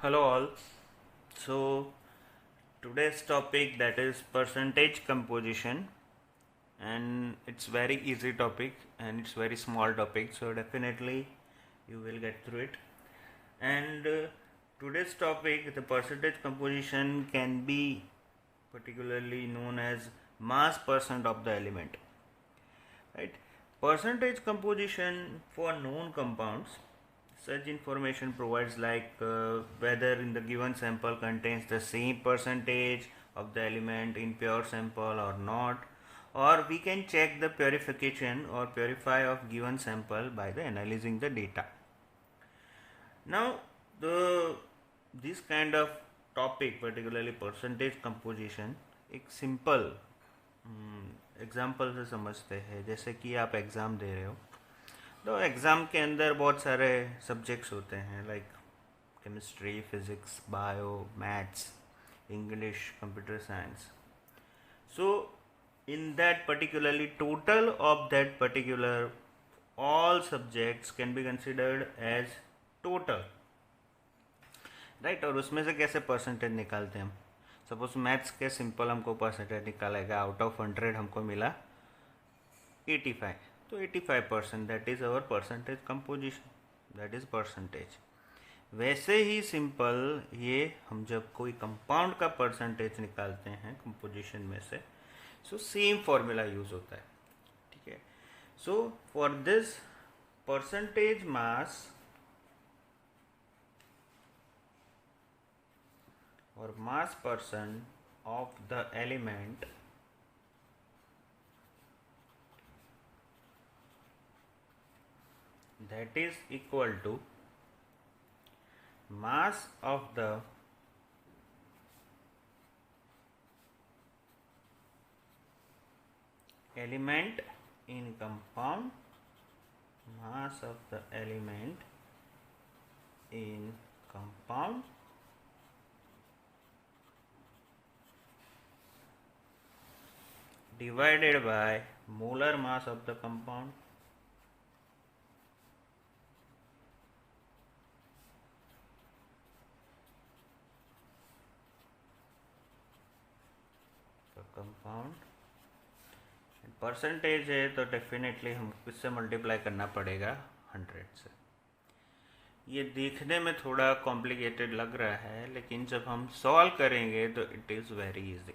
Hello all. So today's topic that is percentage composition, and it's very easy topic and it's very small topic, so definitely you will get through it. And today's topic, the percentage composition, can be particularly known as mass percent of the element, right? Percentage composition for known compounds. Such information provides whether in the given sample contains the same percentage of the element in pure sample or not, or we can check the purification or purify of given sample by the analyzing the data. Now the this kind of topic, particularly percentage composition, एक simple example से समझते हैं. जैसे कि आप exam दे रहे हो, तो एग्ज़ाम के अंदर बहुत सारे सब्जेक्ट्स होते हैं, like chemistry, physics, bio, maths, English, computer science. So in that particularly total of that particular all subjects can be considered as total, right. और उसमें से कैसे परसेंटेज निकालते हैं हम? सपोज मैथ्स के सिंपल हमको परसेंटेज निकालेगा, आउट ऑफ 100 हमको मिला 85, तो 85% that is our percentage composition, that is percentage. वैसे ही सिंपल ये हम जब कोई कंपाउंड का परसेंटेज निकालते हैं कंपोजिशन में से, सो सेम फॉर्मूला यूज होता है. ठीक है. So for this percentage mass or mass percent of the element that is equal to mass of the element in compound, mass of the element in compound divided by molar mass of the compound percentage है, तो definitely हम इससे multiply करना पड़ेगा 100 से. ये देखने में थोड़ा कॉम्प्लिकेटेड लग रहा है, लेकिन जब हम सॉल्व करेंगे तो इट इज़ वेरी इजी.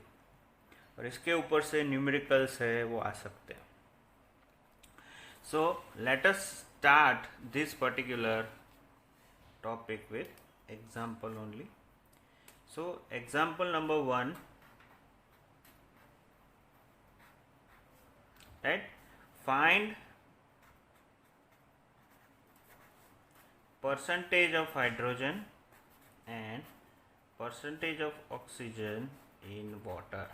और इसके ऊपर से न्यूमेरिकल्स है वो आ सकते हैं. So let us start this particular topic with example only. So example number 1, right? Find percentage of hydrogen and percentage of oxygen in water.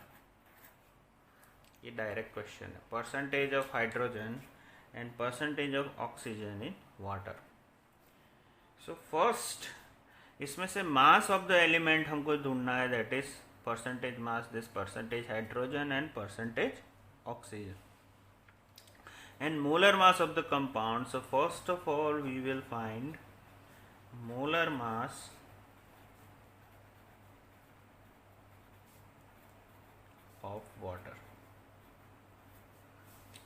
ये डायरेक्ट क्वेश्चन है. Percentage of hydrogen and percentage of oxygen in water. So first इसमें से मास of the element हमको ढूंढना है, that is percentage mass, this percentage hydrogen and percentage oxygen, and molar mass of the compound. So first of all we will find molar mass of water.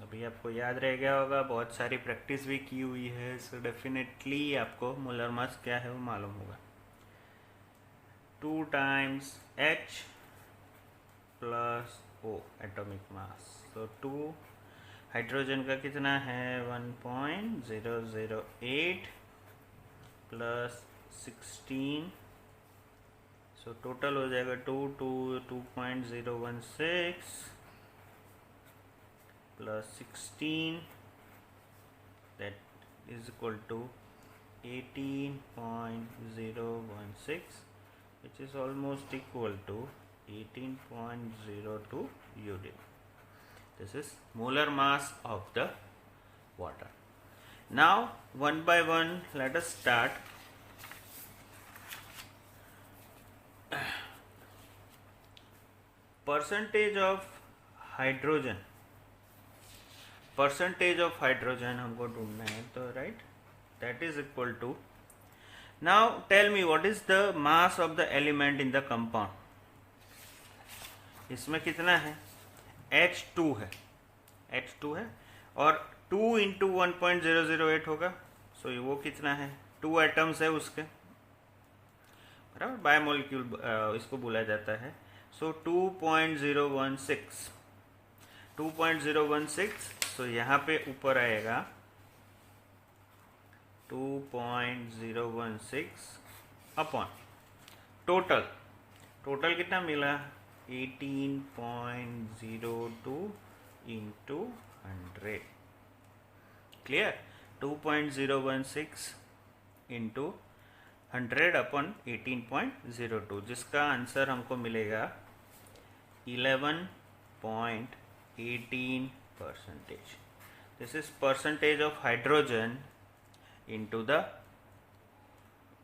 अभी आपको याद रह गया होगा, बहुत सारी प्रैक्टिस भी की हुई है, सो डेफिनेटली आपको मोलर मास क्या है वो मालूम होगा. 2 times H plus O atomic mass. So 2 hydrogen का कितना है 1.008 प्लस 16, सो टोटल हो जाएगा 2.016 plus 16, that is equal to 18.016, which is almost equal to 18.02 UD. This is molar mass of the water. Now one by one let us start. Percentage of hydrogen, percentage of hydrogen हमको ढूंढना है, तो right, that is equal to now tell me what is the mass of the element in the compound. इसमें कितना है? H2 है. H2 है और 2 इंटू 1.008 होगा. सो वो कितना है? 2 एटम्स है उसके, बराबर. बायोमोलिक्यूल इसको बोला जाता है. सो 2.016. सो यहाँ पे ऊपर आएगा 2.016 अपॉन टोटल कितना मिला? 18.02 इंटू 100. क्लियर? 2.016 इंटू 100 अपॉन 18.02, जिसका आंसर हमको मिलेगा 11.18%. This is percentage of hydrogen into the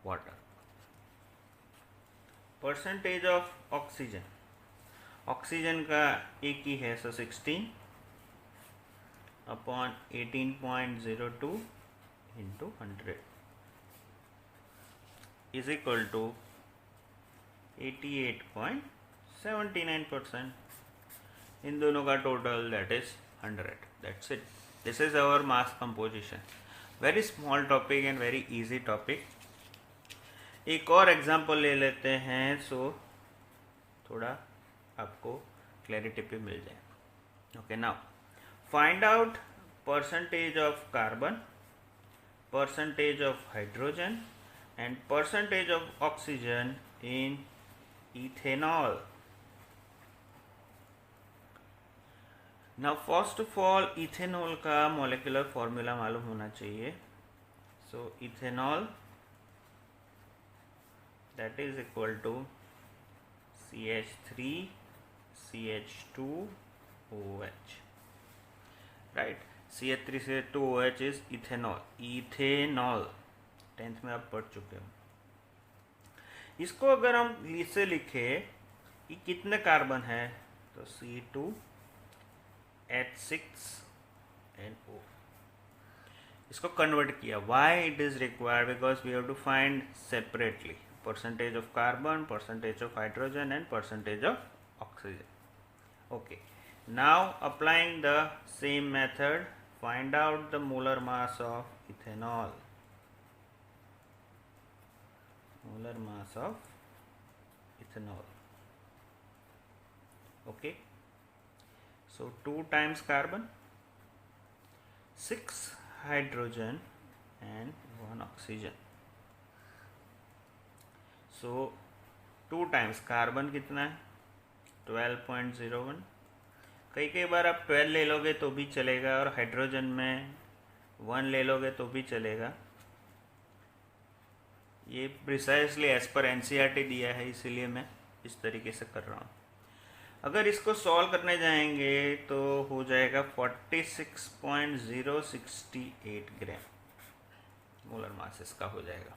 water. Percentage of oxygen का एक ही है. So 16 upon 18.02 into 100 is equal to 88.79%. इन दोनों का total that is 100. That's it. This is our mass composition. Very small topic and very easy topic. एक और example ले लेते हैं, सो थोड़ा आपको क्लैरिटी पे मिल जाए. Okay, now find out percentage of carbon, percentage of hydrogen and percentage of oxygen in ethanol. Now first of all ethanol का मॉलिक्यूलर फॉर्मूला मालूम होना चाहिए. So ethanol that is equal to CH3CH2OH, right. CH3CH2OH is ethanol. 10th में आप पढ़ चुके हो. इसको अगर हम इसे लिखे कि कितने कार्बन है, तो C2H6NO. इसको कन्वर्ट किया. Why it is required? Because we have to find separately percentage of carbon, percentage of hydrogen and percentage of oxygen. Okay, now applying the same method, find out the molar mass of ethanol. Molar mass of ethanol. Okay, so 2 times carbon, 6 hydrogen and 1 oxygen. So 2 times carbon कितना है? 12.01. कई बार आप 12 ले लोगे तो भी चलेगा, और हाइड्रोजन में 1 ले लोगे तो भी चलेगा. ये प्रिसाइसली एज पर एनसीईआरटी दिया है, इसीलिए मैं इस तरीके से कर रहा हूँ. अगर इसको सॉल्व करने जाएंगे तो हो जाएगा 46.068 ग्राम. मोलर मास इसका हो जाएगा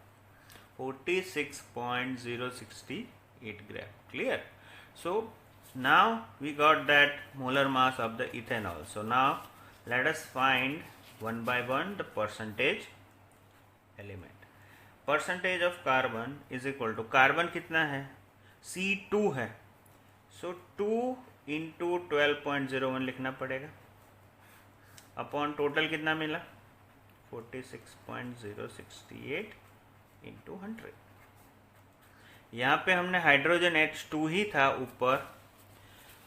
46.068 gram. Clear? So now we got that molar mass of the ethanol. So now let us find one by one the percentage element. Percentage of carbon is equal to, carbon कितना है? C2 है. सो 2 into 12.01 लिखना पड़ेगा, upon total कितना मिला? 46.068 into 100. यहाँ पे हमने हाइड्रोजन H2 ही था, ऊपर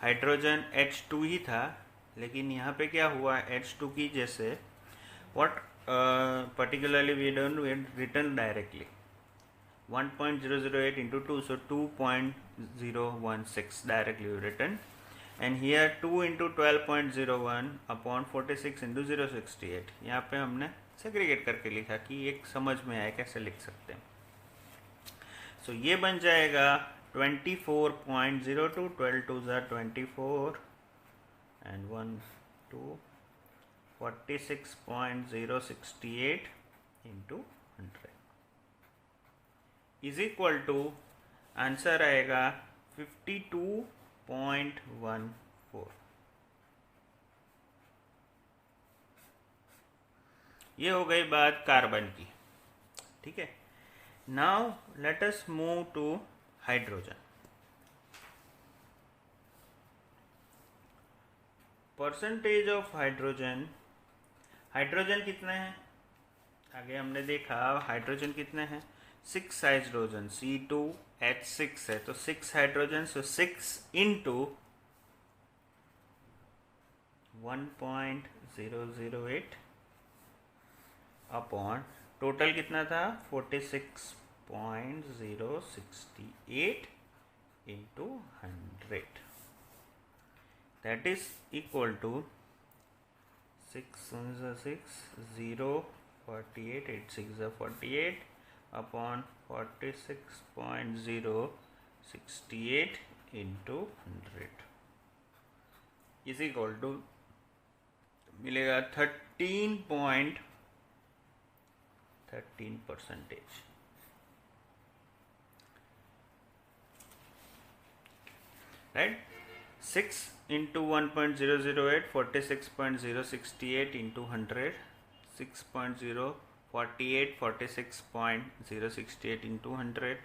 हाइड्रोजन H2 ही था, लेकिन यहाँ पे क्या हुआ? H2 की जैसे what particularly we don't written directly 1.008 into 2, so 2.016 directly written, and here 2 into 12.01 upon 46 into 068. यहाँ पे हमने सेग्रीगेट करके लिखा कि एक समझ में आए कैसे लिख सकते हैं. सो ये बन जाएगा 24.02. 12 2s are 24 and 1 2 46.068 into 100 is equal to, answer आएगा 52.14. ये हो गई बात कार्बन की. ठीक है, Now let us move to hydrogen. Percentage of hydrogen, hydrogen कितने हैं आगे हमने देखा, हाइड्रोजन कितने हैं 6 हाइड्रोजन, C2H6 है तो 6 hydrogen, so 6 into 1.008 upon total कितना था 46.068 into 100, that is equal to 6 0 48 8 6 48 upon 46.068 into 100 is equal to मिलेगा 13.13%. Right, 6 into 1.008 46.068 into 100, 6.048 46.068 into 100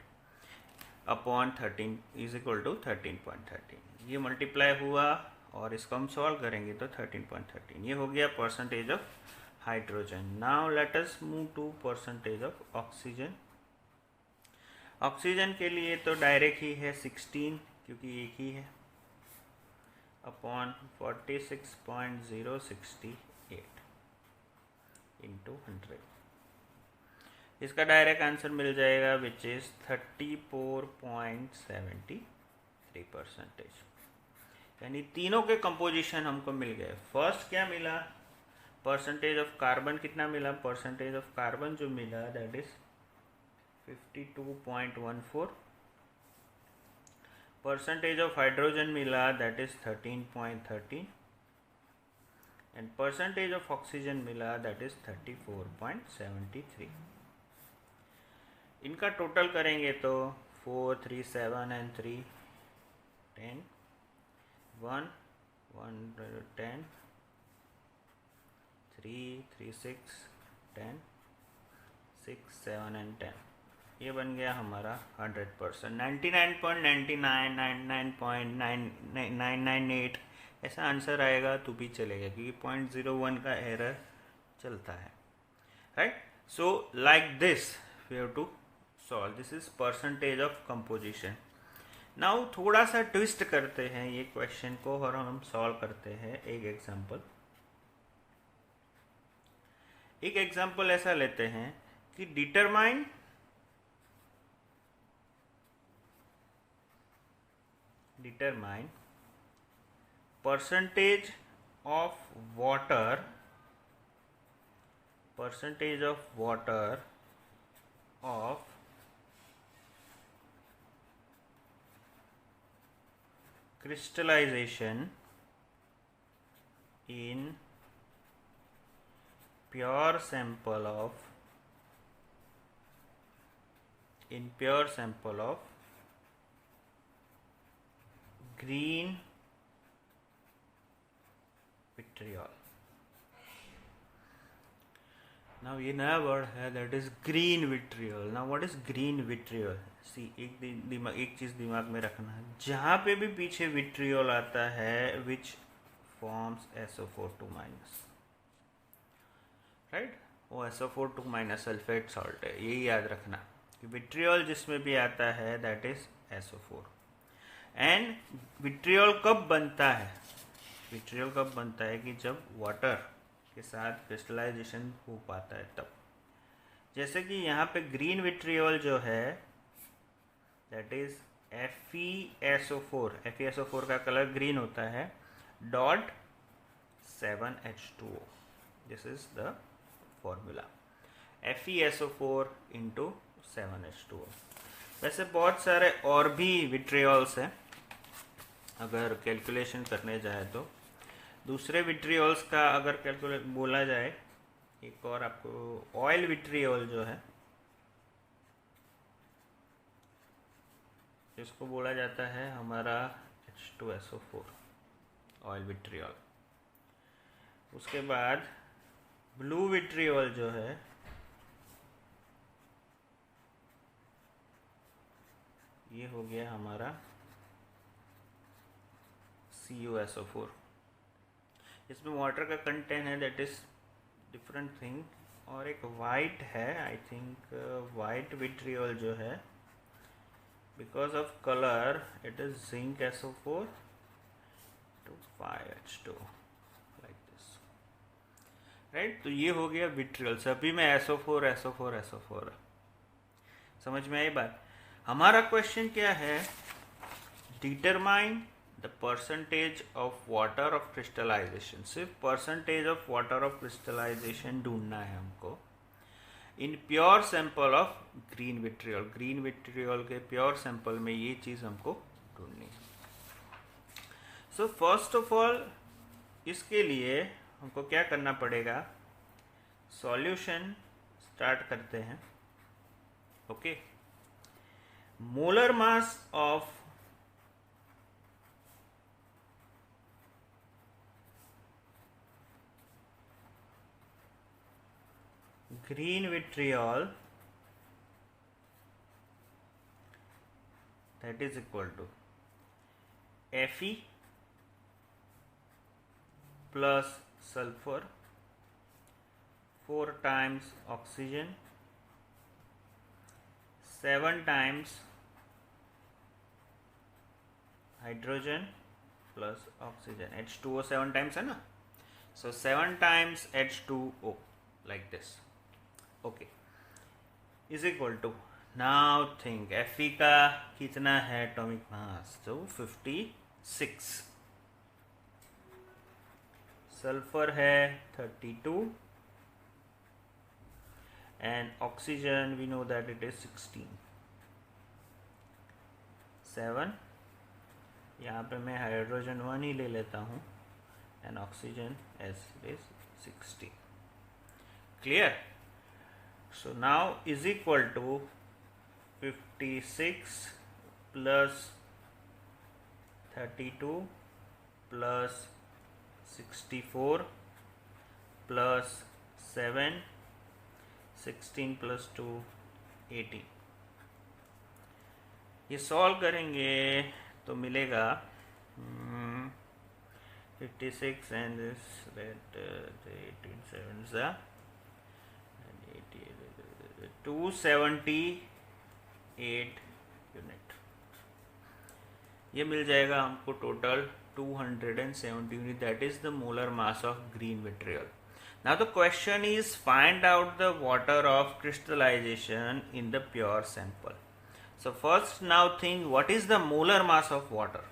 upon 13 is equal to 13.13. ये मल्टीप्लाई हुआ और इसको हम सॉल्व करेंगे तो 13.13. ये हो गया percentage of hydrogen. Now let us move to percentage of oxygen. Oxygen के लिए तो डायरेक्ट ही है 16 क्योंकि एक ही है अपॉन 46.068 इंटू 100. इसका डायरेक्ट आंसर मिल जाएगा विच इज 34.73%. यानी तीनों के कंपोजिशन हमको मिल गए. फर्स्ट क्या मिला, परसेंटेज ऑफ कार्बन कितना मिला, परसेंटेज ऑफ कार्बन जो मिला that is 52.14. Percentage of hydrogen मिला that is 13.13 and percentage of oxygen मिला दैट इज 34.73. इनका टोटल करेंगे तो 4 3 7 एंड 3 10 1 1 10 3 3 6 10 6 7 एंड 10. ये बन गया हमारा 100%. 99.99 99.998 ऐसा आंसर आएगा तो भी चलेगा क्योंकि 0.01 का एरर चलता है. Right, so like this we have to solve. This is percentage of composition. Now थोड़ा सा ट्विस्ट करते हैं ये क्वेश्चन को और हम सॉल्व करते हैं एक एग्जांपल ऐसा लेते हैं कि determine percentage of water of crystallization in pure sample of green vitriol. Now ये नया वर्ड है that is green vitriol. Now what is green vitriol? See एक चीज दिमाग में रखना है, जहाँ पे भी पीछे विट्रियोल आता है which forms SO4 minus. Right, वो SO4 माइनस सल्फेट सॉल्ट है. यही याद रखना कि विट्रियोल जिसमें भी आता है that is SO4. And vitriol कब बनता है? विट्रियोल कब बनता है कि जब वाटर के साथ क्रिस्टलाइजेशन हो पाता है तब. जैसे कि यहाँ पे ग्रीन विट्रियोल जो है दैट इज FeSO4. FeSO4 का कलर ग्रीन होता है dot 7H2O. This is the formula FeSO4 into 7H2O. वैसे बहुत सारे और भी विट्रियोल्स हैं, अगर कैलकुलेशन करने जाए तो दूसरे विट्रियोल्स का अगर कैलकुलेट बोला जाए, एक और आपको ऑयल विट्रियोल जो है इसको बोला जाता है हमारा H2SO4 ऑयल विट्रियोल. उसके बाद ब्लू विट्रियोल जो है ये हो गया हमारा CuSO4। इसमें वाटर का कंटेंट है, दैट इज डिफरेंट थिंग। और एक वाइट है, आई थिंक वाइट विट्रियोल जो है, because of colour it is zinc SO4 to 5H2 like this, right. तो ये हो गया विट्रियोल। सभी में SO4 समझ में आई बात। हमारा क्वेश्चन क्या है, determine the percentage of water of crystallization. सिर्फ percentage of water of crystallization ढूंढना है हमको in pure sample of green vitriol. Green vitriol के प्योर सैंपल में ये चीज हमको ढूंढनी है। सो फर्स्ट ऑफ ऑल इसके लिए हमको क्या करना पड़ेगा, सॉल्यूशन स्टार्ट करते हैं। Okay, molar mass of green vitriol, that is equal to Fe plus sulfur 4 times oxygen 7 times hydrogen plus oxygen, H2O 7 times है ना, so 7 times H2O like this, okay, is equal to, now think Fe का कितना है atomic mass, तो 56, sulphur है 32 and oxygen we know that it is 16, 7, यहाँ पे मैं हाइड्रोजन 1 ही ले लेता हूँ and oxygen as it is 60, clear? So now is equal to 56 plus 32 plus 64 plus 7, 16 plus 2 18। ये सॉल्व करेंगे तो मिलेगा 56 and this that 18 sevens and 88 278 unit. ये मिल जाएगा हमको total 270 unit, that is the molar mass of green vitriol. Now the question is find out the water of crystallization in the pure sample. So first now think what is the molar mass of water?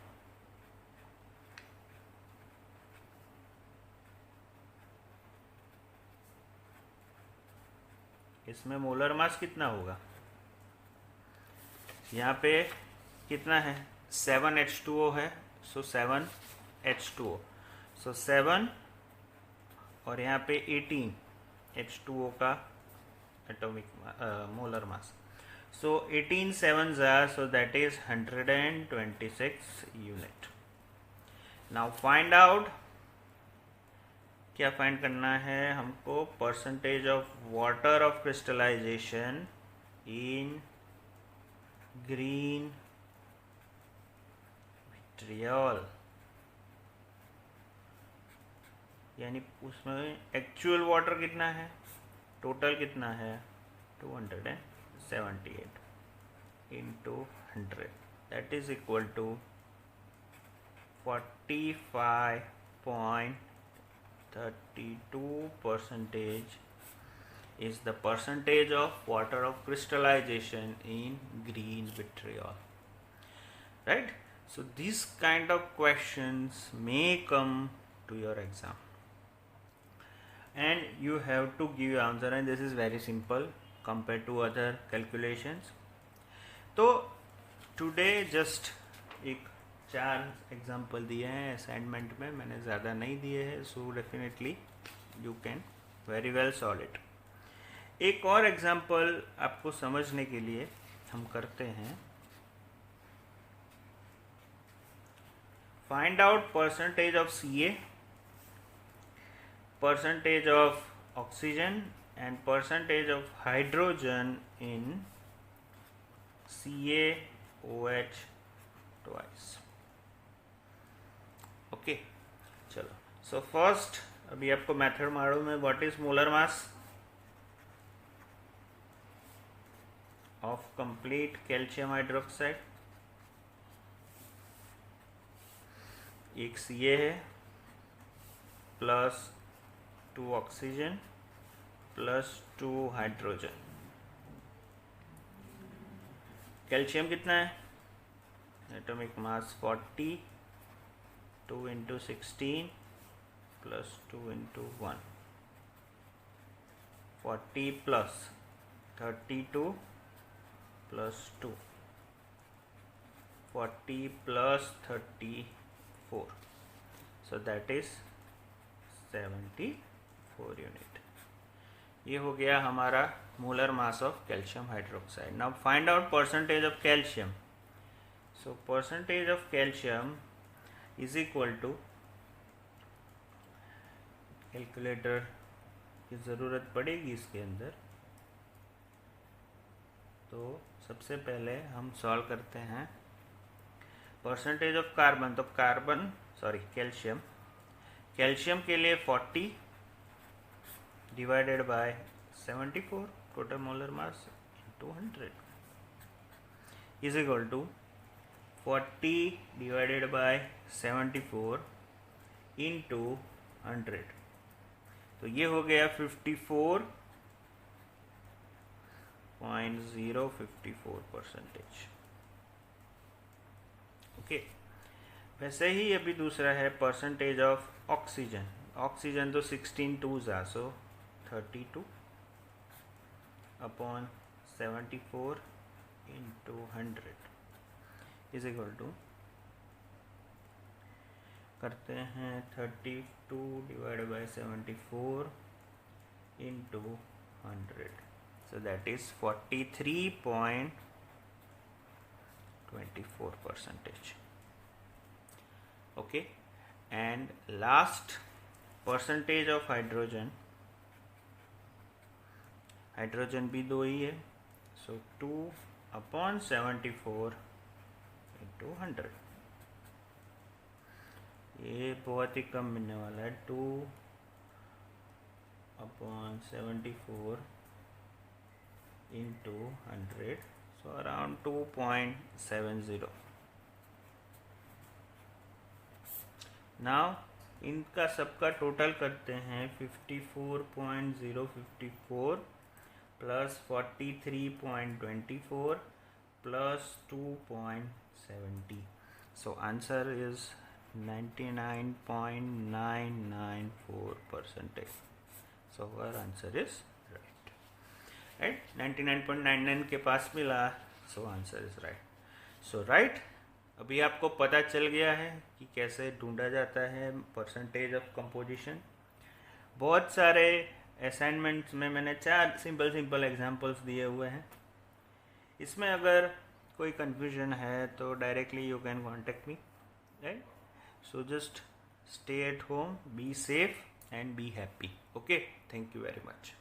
इसमें molar mass कितना होगा, यहाँ पे कितना है 7H2O है, सो 7H2O, सो 7 और यहाँ पे 18H2O का atomic molar mass, so 18 sevens are, so that is 126 unit. Now find out, क्या फाइंड करना है हमको, percentage of water of crystallization in green vitriol, यानी उसमें एक्चुअल वाटर कितना है, टोटल कितना है 278 into 100, that is equal to 45.32% is the percentage of water of crystallization in green vitriol, right? So these kind of questions may come to your exam and you have to give answer, and this is very simple compared to other calculations. तो today just एक 4 example दिए हैं assignment में, मैंने ज़्यादा नहीं दिए हैं, so definitely you can very well solve it. एक और एग्जाम्पल आपको समझने के लिए हम करते हैं, find out percentage of Ca, percentage of oxygen and percentage of hydrogen in Ca OH twice. Okay चलो, सो फर्स्ट अभी आपको मेथड मालूम है what is molar mass of complete calcium hydroxide. एक ये है plus 2 oxygen plus 2 hydrogen. Calcium कितना है? Atomic mass 40, 2 into 16 plus 2 into 1, 40 plus 32 plus 2, 40 plus 34, so that is 74 unit. ये हो गया हमारा molar mass of calcium hydroxide. Now find out percentage of calcium. So percentage of calcium is equal to, calculator की ज़रूरत पड़ेगी इसके अंदर, तो सबसे पहले हम सॉल्व करते हैं परसेंटेज ऑफ कार्बन. तो कार्बन कैल्शियम, कैल्शियम के लिए 40 divided by 74 total molar mass into 100 is equal to 40 divided by 74 into 100. तो ये हो गया 54.054%. ओके, वैसे ही अभी दूसरा है परसेंटेज ऑफ ऑक्सीजन. ऑक्सीजन तो 16 2s are, so 32 upon 74 into 100 is equal to, करते हैं 32 divide by 74 into 100, so that is 43.24%. okay, and last percentage of hydrogen, hydrogen भी 2 ही है, so 2 अपॉन 74 इंटू 100. ये बहुत ही कम मिलने वाला है, 2 अपॉन 74 इंटू 100, so around 2.70. नाउ इनका सबका टोटल करते हैं 54.054 plus 43.24 plus 2.70. So answer is 99.994%. So our answer is right. 99.99 के पास मिला, so answer is right. So right, अभी आपको पता चल गया है कि कैसे ढूंढा जाता है परसेंटेज ऑफ कंपोजिशन. बहुत सारे असाइनमेंट्स में मैंने 4 सिंपल एग्जांपल्स दिए हुए हैं. इसमें अगर कोई कंफ्यूजन है तो directly you can contact me, right. So just stay at home, be safe and be happy. Okay, thank you very much.